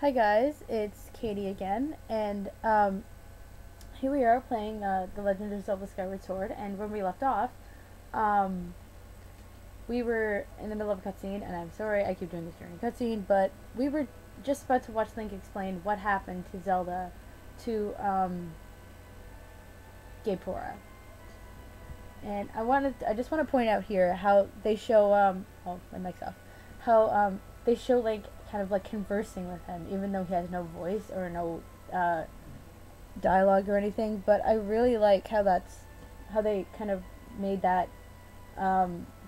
Hi guys, it's Katie again, and here we are playing The Legend of Zelda Skyward Sword, and when we left off, um, we were in the middle of a cutscene, and I'm sorry I keep doing this during a cutscene, but we were just about to watch Link explain what happened to Zelda to Gapora. And I just want to point out here how they show, oh, my mic's off, how they show like kind of like conversing with him, even though he has no voice or no dialogue or anything. But I really like how they kind of made that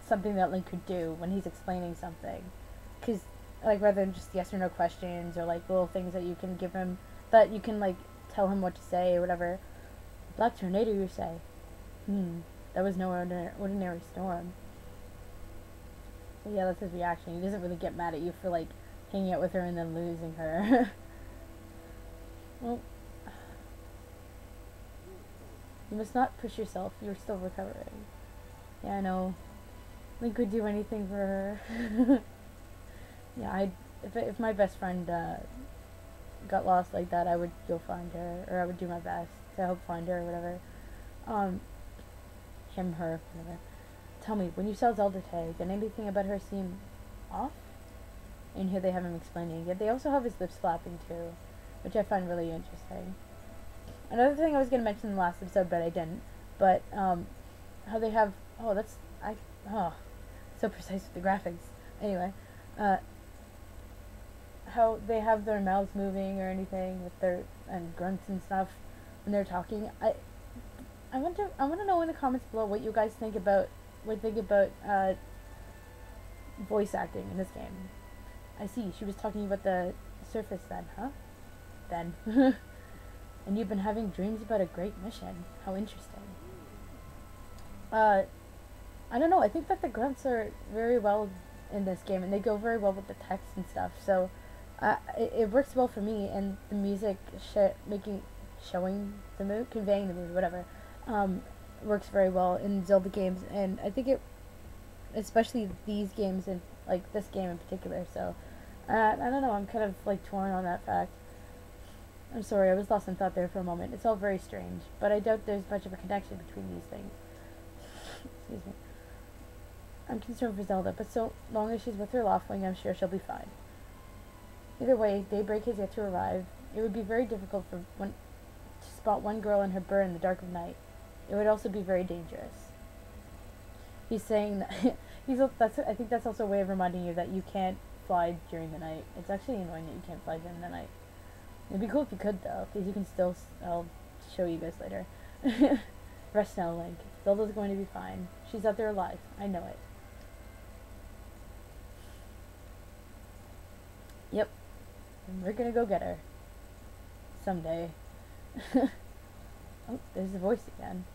something that Link could do when he's explaining something, because like rather than just yes or no questions or like little things that you can give him, that you can like tell him what to say or whatever. Black tornado, you say? That was no ordinary storm. But yeah, that's his reaction. He doesn't really get mad at you for like hanging out with her and then losing her. Well, you must not push yourself. You're still recovering. Yeah, I know. Link would do anything for her. Yeah, if my best friend got lost like that, I would go find her, or I would do my best to help find her or whatever. Him, her, whatever. Tell me, when you saw Zelda today, did anything about her seem off? And here they have him explaining. Yet they also have his lips flapping too, which I find really interesting. Another thing I was going to mention in the last episode, but I didn't. But how they have so precise with the graphics. Anyway, how they have their mouths moving or anything with their and grunts and stuff when they're talking. I want to know in the comments below what you guys think about voice acting in this game. I see she was talking about the surface then, huh? Then. And you've been having dreams about a great mission. How interesting. I don't know. I think that the grunts are very well in this game, and they go very well with the text and stuff. So it works well for me, and the music conveying the mood, whatever, works very well in Zelda games, and I think especially these games and like this game in particular. So I don't know. I'm kind of like torn on that fact. I'm sorry, I was lost in thought there for a moment. It's all very strange, but I doubt there's much of a connection between these things. Excuse me. I'm concerned for Zelda, but so long as she's with her Loftwing, I'm sure she'll be fine. Either way, daybreak has yet to arrive. It would be very difficult to spot one girl and her burr in the dark of night. It would also be very dangerous. He's saying that I think that's also a way of reminding you that you can't fly during the night. It's actually annoying that you can't fly during the night. It'd be cool if you could, though, because you can still. I'll show you guys later. Rest now, Link. Zelda's going to be fine. She's out there alive. I know it. Yep. And we're gonna go get her. Someday. Oh, there's the voice again.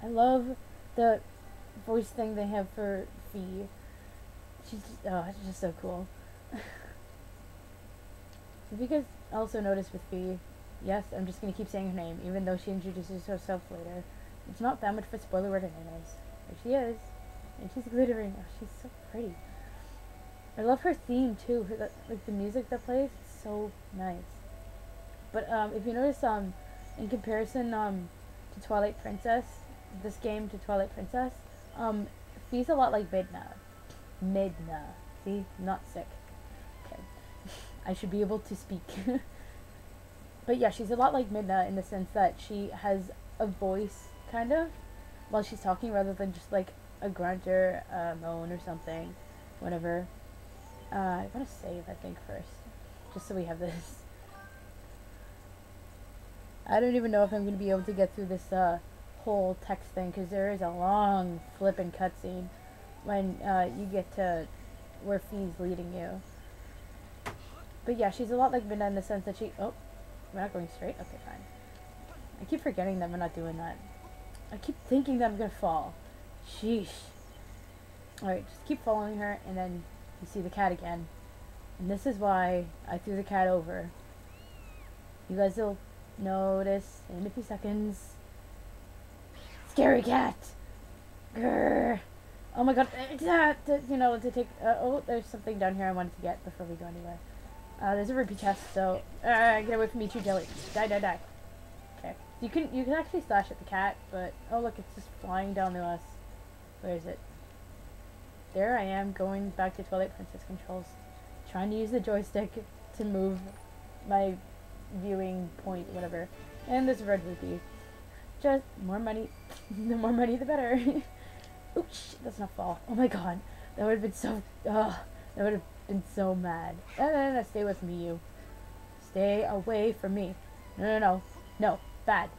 I love the voice thing they have for Fee. It's just so cool. If you guys also notice with Fee, yes, I'm just gonna keep saying her name, even though she introduces herself later. It's not that much of a spoiler word anyways. There she is. And she's glittering. Oh, she's so pretty. I love her theme too. Like the music that plays, it's so nice. But if you notice, in comparison to Twilight Princess, this game to Twilight Princess, Fee's a lot like Midna. See? Not sick. Okay. I should be able to speak. But yeah, she's a lot like Midna in the sense that she has a voice, kind of, while she's talking, rather than just like a grunt or a moan or something. Whatever. I want to save, I think, first. Just so we have this. I don't even know if I'm going to be able to get through this whole text thing, because there is a long flippin' cutscene when you get to where Fee's leading you. But yeah, she's a lot like Midna in the sense that oh, we're not going straight? Okay, fine. I keep forgetting that we're not doing that. I keep thinking that I'm gonna fall. Sheesh. Alright, just keep following her, and then you see the cat again. And this is why I threw the cat over. You guys will notice in a few seconds. Scary cat! Grrr! Oh my god, you know, to take, oh, there's something down here I wanted to get before we go anywhere. There's a rupee chest, so, get away from me, too, jelly. Die, die, die. Okay. You can actually slash at the cat, but, oh look, it's just flying down to us. Where is it? There I am, going back to Twilight Princess controls. Trying to use the joystick to move my viewing point, whatever. And there's a red rupee. Just more money. The more money, the better. Oops, that's not fall. Oh my god. That would have been so, that would have been so mad. No, stay with me, you. Stay away from me. No. No, bad.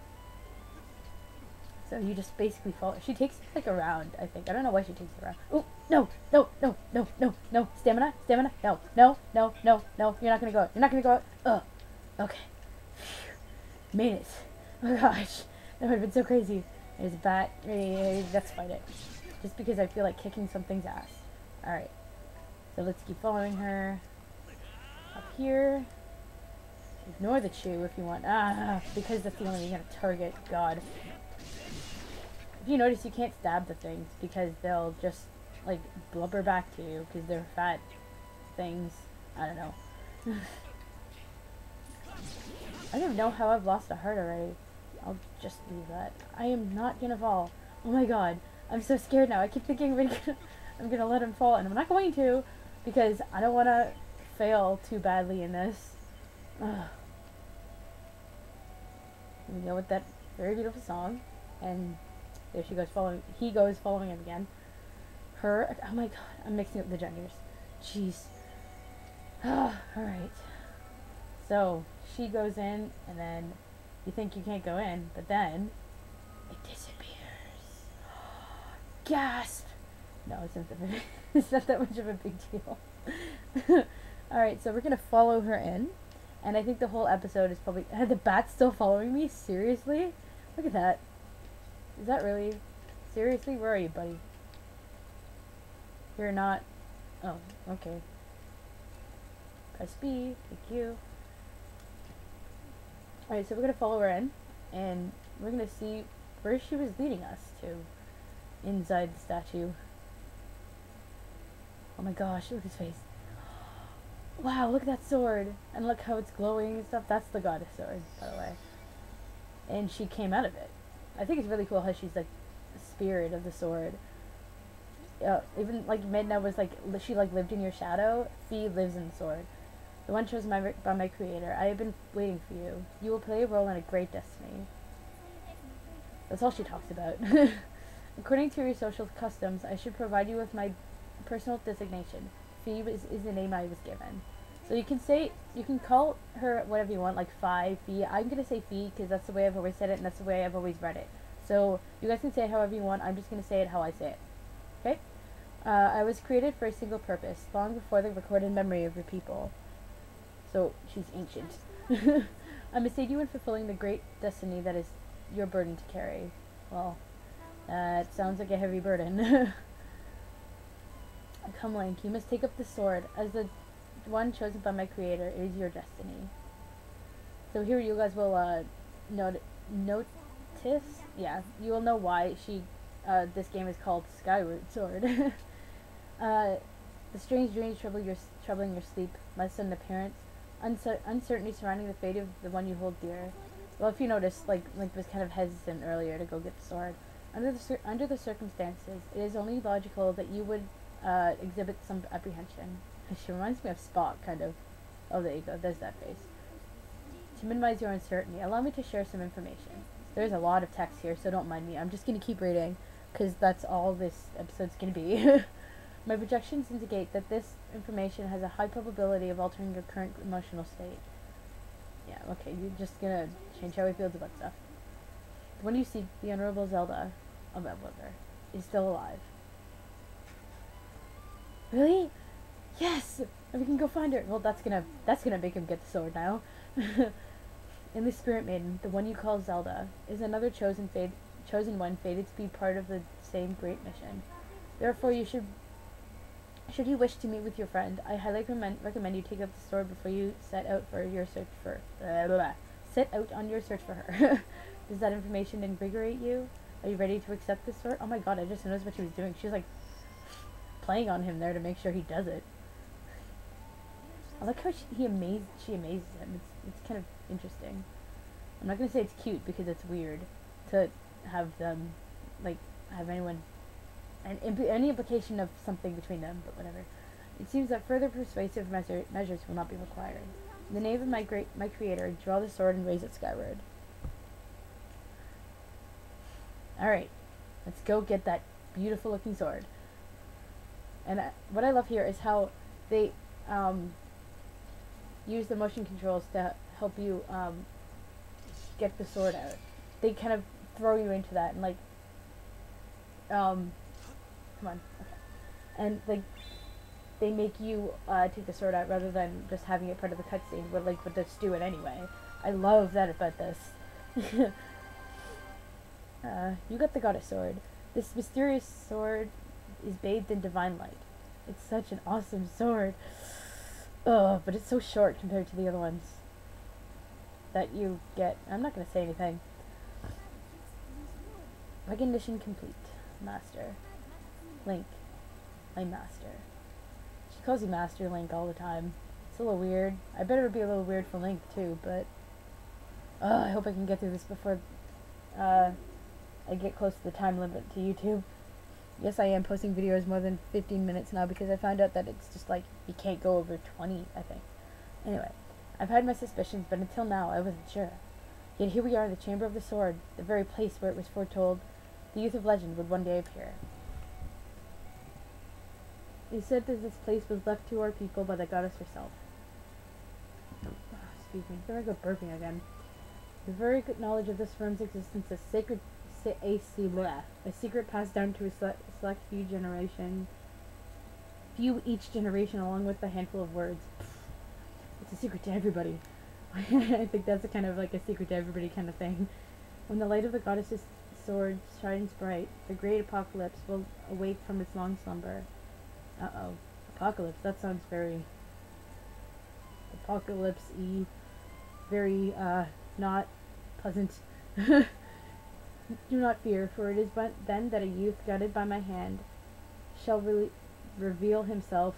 So you just basically follow. She takes it like around, I think. I don't know why she takes it around. Oh, no. Stamina. No. You're not gonna go out. Ugh. Okay. Phew. Made it. Oh gosh. That would have been so crazy. There's a bat. Let's fight it. Just because I feel like kicking something's ass. Alright. So let's keep following her. Up here. Ignore the chew if you want. Because that's the only you're gonna target. God. If you notice, you can't stab the things because they'll just, like, blubber back to you because they're fat things. I don't know. I don't even know how I've lost a heart already. I'll just leave that. I am not gonna fall. Oh my god. I'm so scared now. I keep thinking I'm gonna let him fall, and I'm not going to because I don't want to fail too badly in this. Ugh. We go with that very beautiful song, and there she goes following. He goes following him again. Her. Oh my god. I'm mixing up the genders. Jeez. Alright. So, she goes in, and then you think you can't go in, but then it disappears. Gasp! No, it's not that much of a big deal. Alright, so we're gonna follow her in, and I think the whole episode is probably... the bat's still following me? Seriously? Look at that. Is that really... Seriously? Where are you, buddy? You're not... Oh, okay. Press B. Thank you. Alright, so we're going to follow her in, and we're going to see where she was leading us to inside the statue. Oh my gosh, look at his face. Wow, look at that sword. And look how it's glowing and stuff. That's the goddess sword, by the way. And she came out of it. I think it's really cool how she's like the spirit of the sword. Even like Midna was like, she like lived in your shadow. Fee lives in the sword. The one chosen by my creator. I have been waiting for you. You will play a role in a great destiny. That's all she talks about. According to your social customs, I should provide you with my personal designation. Fee is the name I was given. So you can call her whatever you want, like Fee. I'm gonna say Fee because that's the way I've always said it, and that's the way I've always read it. So you guys can say it however you want. I'm just gonna say it how I say it. Okay? I was created for a single purpose, long before the recorded memory of your people. So she's ancient. I must aid you in fulfilling the great destiny that is your burden to carry. Well, that sounds like a heavy burden. Come, Link, you must take up the sword. As the one chosen by my creator, it is your destiny. So here you guys will notice, yeah, you will know why this game is called Skyward Sword. The strange dreams troubling your sleep, my sudden appearance, uncertainty surrounding the fate of the one you hold dear. Well, if you notice, like Link was kind of hesitant earlier to go get the sword. Under the circumstances, it is only logical that you would exhibit some apprehension. She reminds me of Spock, kind of. Oh, there you go. There's that face. To minimize your uncertainty, allow me to share some information. There's a lot of text here, so don't mind me. I'm just going to keep reading, because that's all this episode's going to be. My projections indicate that this information has a high probability of altering your current emotional state. Yeah, okay, you're just going to change how he feels about stuff. When you see the Honorable Zelda, is still alive. Really? Yes! And we can go find her. Well, that's gonna make him get the sword now. In the Spirit Maiden, the one you call Zelda, is another chosen one fated to be part of the same great mission. Therefore, should you wish to meet with your friend, I highly recommend you take up the sword before you set out on your search for her. Does that information invigorate you? Are you ready to accept this sword? Oh my god, I just noticed what she was doing. She was like playing on him there to make sure he does it. I like how she amazes him. It's kind of interesting. I'm not gonna say it's cute because it's weird to have them, like, have anyone, and any implication of something between them, but whatever. It seems that further persuasive measures will not be required. In the name of my creator, draw the sword and raise it skyward. Alright, let's go get that beautiful looking sword. And what I love here is how they use the motion controls to help you get the sword out. They kind of throw you into that and like, come on, okay. And like, they make you take the sword out rather than just having it part of the cutscene, but like, but just do it anyway. I love that about this. You got the goddess sword. This mysterious sword is bathed in divine light. It's such an awesome sword. Ugh, but it's so short compared to the other ones that you get. I'm not going to say anything. Recognition complete. Master. Link. My master. She calls you Master Link all the time. It's a little weird. I bet it would be a little weird for Link too, but I hope I can get through this before I get close to the time limit to YouTube. Yes, I am posting videos more than 15 minutes now because I found out that it's just like, you can't go over 20, I think. Anyway, I've had my suspicions, but until now I wasn't sure. Yet here we are in the Chamber of the Sword, the very place where it was foretold the youth of legend would one day appear. It said that this place was left to our people by the goddess herself. Excuse me, there I go burping again. The very good knowledge of this firm's existence is sacred. A secret passed down to a select few each generation, along with a handful of words. It's a secret to everybody. I think that's a kind of like a secret to everybody kind of thing. When the light of the goddess's sword shines bright, the great apocalypse will awake from its long slumber. Uh-oh. Apocalypse. That sounds very apocalypse-y. Very, not pleasant. Do not fear, for it is but then that a youth guided by my hand shall reveal himself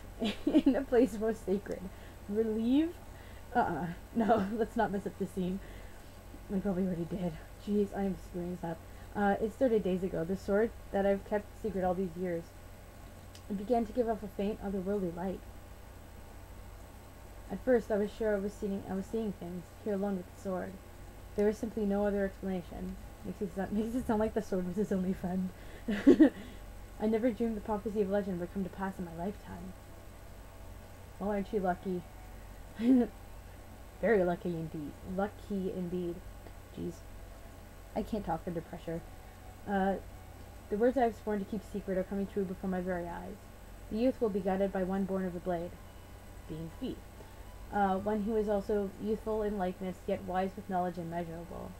in a place most sacred. Relieve? No, let's not mess up the scene. We probably already did. Jeez, I am screwing this up. It's 30 days ago. The sword that I've kept secret all these years, it began to give off a faint, otherworldly light. At first, I was sure I was seeing things here alone with the sword. There was simply no other explanation. Makes it sound like the sword was his only friend. I never dreamed the prophecy of legend would come to pass in my lifetime. Well, aren't you lucky? Very lucky indeed. Lucky indeed. Jeez. I can't talk under pressure. The words I have sworn to keep secret are coming true before my very eyes. The youth will be guided by one born of the blade, being Fee. One who is also youthful in likeness, yet wise with knowledge immeasurable.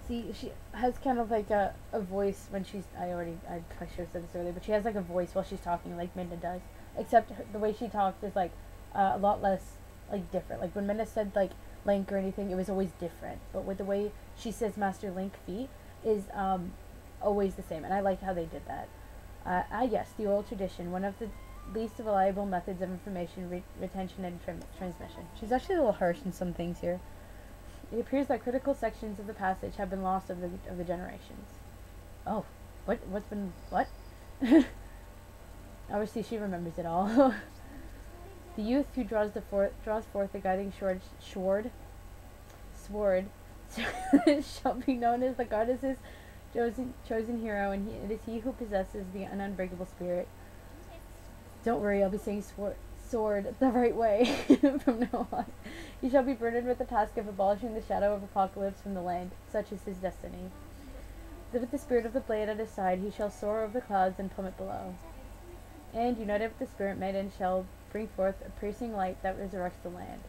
See, she has kind of like a voice when she's, I probably should have said this earlier, but she has like a voice while she's talking like Minda does. Except the way she talks is like a lot less like different. Like when Minda said like Link or anything, it was always different. But with the way she says Master Link Fee is always the same. And I like how they did that. Yes, the oral tradition, one of the least reliable methods of information retention and transmission. She's actually a little harsh in some things here. It appears that critical sections of the passage have been lost over the generations. Oh, what's been what? Obviously, she remembers it all. The youth who draws forth the guiding sword shall be known as the goddess's chosen hero, and it is he who possesses the unbreakable spirit. Don't worry, I'll be saying sword the right way from now on. He shall be burdened with the task of abolishing the shadow of apocalypse from the land. Such is his destiny. With the spirit of the blade at his side, he shall soar over the clouds and plummet below. And, united with the spirit maiden, shall bring forth a piercing light that resurrects the land.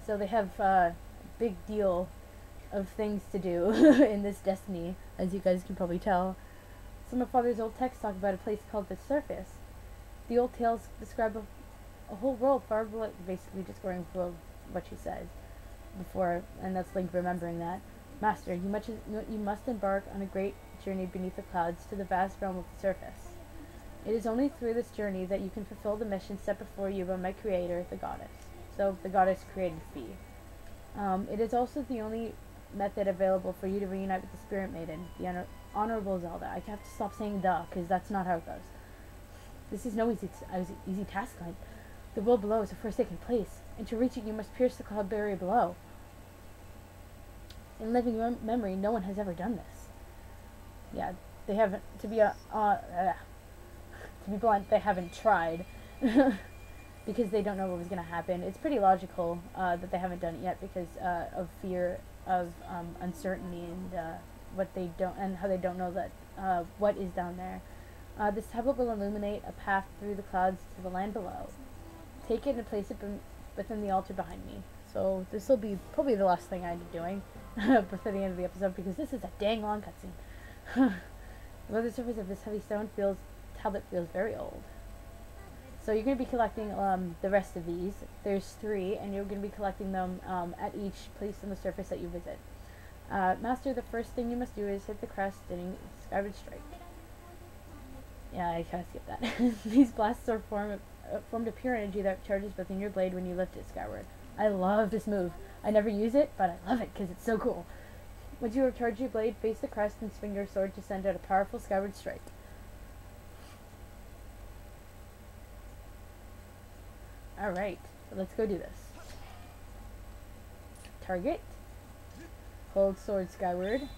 So they have a big deal of things to do in this destiny, as you guys can probably tell. Some of Father's old texts talk about a place called the Surface. The old tales describe a whole world far below, basically just going for what she says before, and that's Link remembering that. Master, you must embark on a great journey beneath the clouds to the vast realm of the surface. It is only through this journey that you can fulfill the mission set before you by my creator, the goddess. So the goddess created Fee. It is also the only method available for you to reunite with the Spirit Maiden, the Honorable Zelda. I have to stop saying "the" because that's not how it goes. This is no easy task, Link. The world below is a forsaken place, and to reach it you must pierce the cloud barrier below. In living memory, no one has ever done this. Yeah, they haven't. To be blunt, they haven't tried because they don't know what was going to happen. It's pretty logical that they haven't done it yet because of fear of uncertainty and what they don't and how they don't know that what is down there. This tablet will illuminate a path through the clouds to the land below. Take it and place it within the altar behind me. So this will be probably the last thing I end up doing before the end of the episode because this is a dang long cutscene. The weather surface of this heavy stone tablet feels very old. So you're going to be collecting the rest of these. There's 3, and you're going to be collecting them at each place on the surface that you visit. Master, the first thing you must do is hit the crest in Skyward Strike. Yeah, I kind of skipped that. These blasts are formed of pure energy that charges within your blade when you lift it skyward. I love this move. I never use it, but I love it because it's so cool. Once you have charged your blade, face the crest and swing your sword to send out a powerful skyward strike. Alright, let's go do this. Target. Hold sword skyward.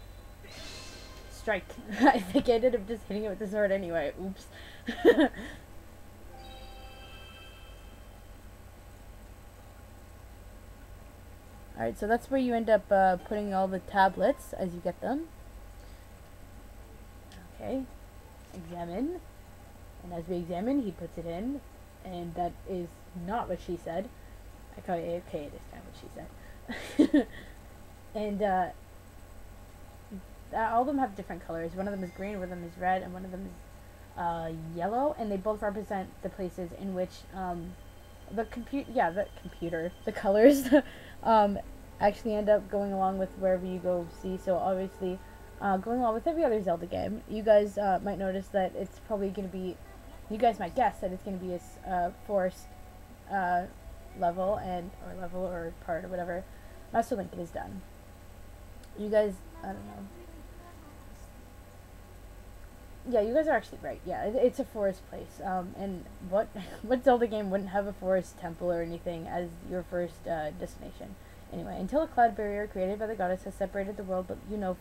Strike. I think I ended up just hitting it with the sword anyway. Oops. Alright, so that's where you end up putting all the tablets as you get them. Okay. Examine. And as we examine, he puts it in. And that is not what she said. Okay, it is kind of what she said. And all of them have different colors. One of them is green, one of them is red, and one of them is yellow. And they both represent the places in which the colors actually end up going along with wherever you go see. So obviously, going along with every other Zelda game, you guys might notice that it's probably going to be, you guys might guess that it's going to be a forest level or part or whatever. Master Link is done. You guys, I don't know. Yeah, you guys are actually right. Yeah, it's a forest place. And what Zelda game wouldn't have a forest temple or anything as your first destination? Anyway, until a cloud barrier created by the goddess has separated the world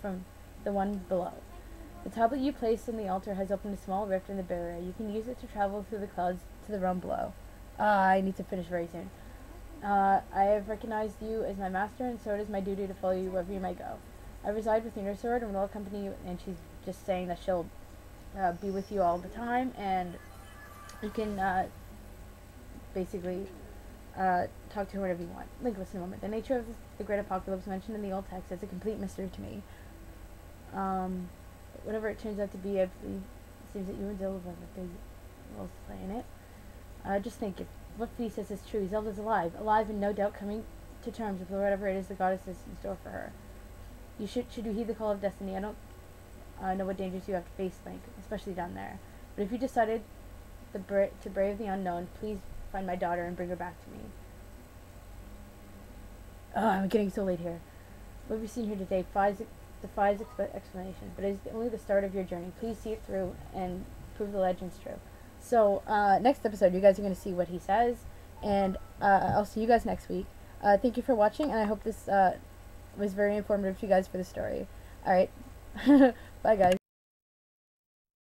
from the one below. The tablet you placed on the altar has opened a small rift in the barrier. You can use it to travel through the clouds to the realm below. I need to finish very soon. I have recognized you as my master, and so it is my duty to follow you wherever you may go. I reside within your sword and will accompany you, and she's just saying that she'll be with you all the time, and you can basically talk to her whenever you want. Link, listen a moment. The nature of the great apocalypse mentioned in the old text is a complete mystery to me. But whatever it turns out to be, I believe it seems that you and Zelda have a big role to play in it. Just think, if what Fee says is true, Zelda's alive and no doubt coming to terms with whatever it is the goddess has in store for her. Should you heed the call of destiny? I don't know what dangers you have to face, Link, especially down there. But if you decided to brave the unknown, please find my daughter and bring her back to me. Oh, I'm getting so late here. What we've seen here today defies explanation, but it is only the start of your journey. Please see it through and prove the legend's true. So, next episode, you guys are going to see what he says, and I'll see you guys next week. Thank you for watching, and I hope this was very informative to you guys for the story. Alright, bye guys.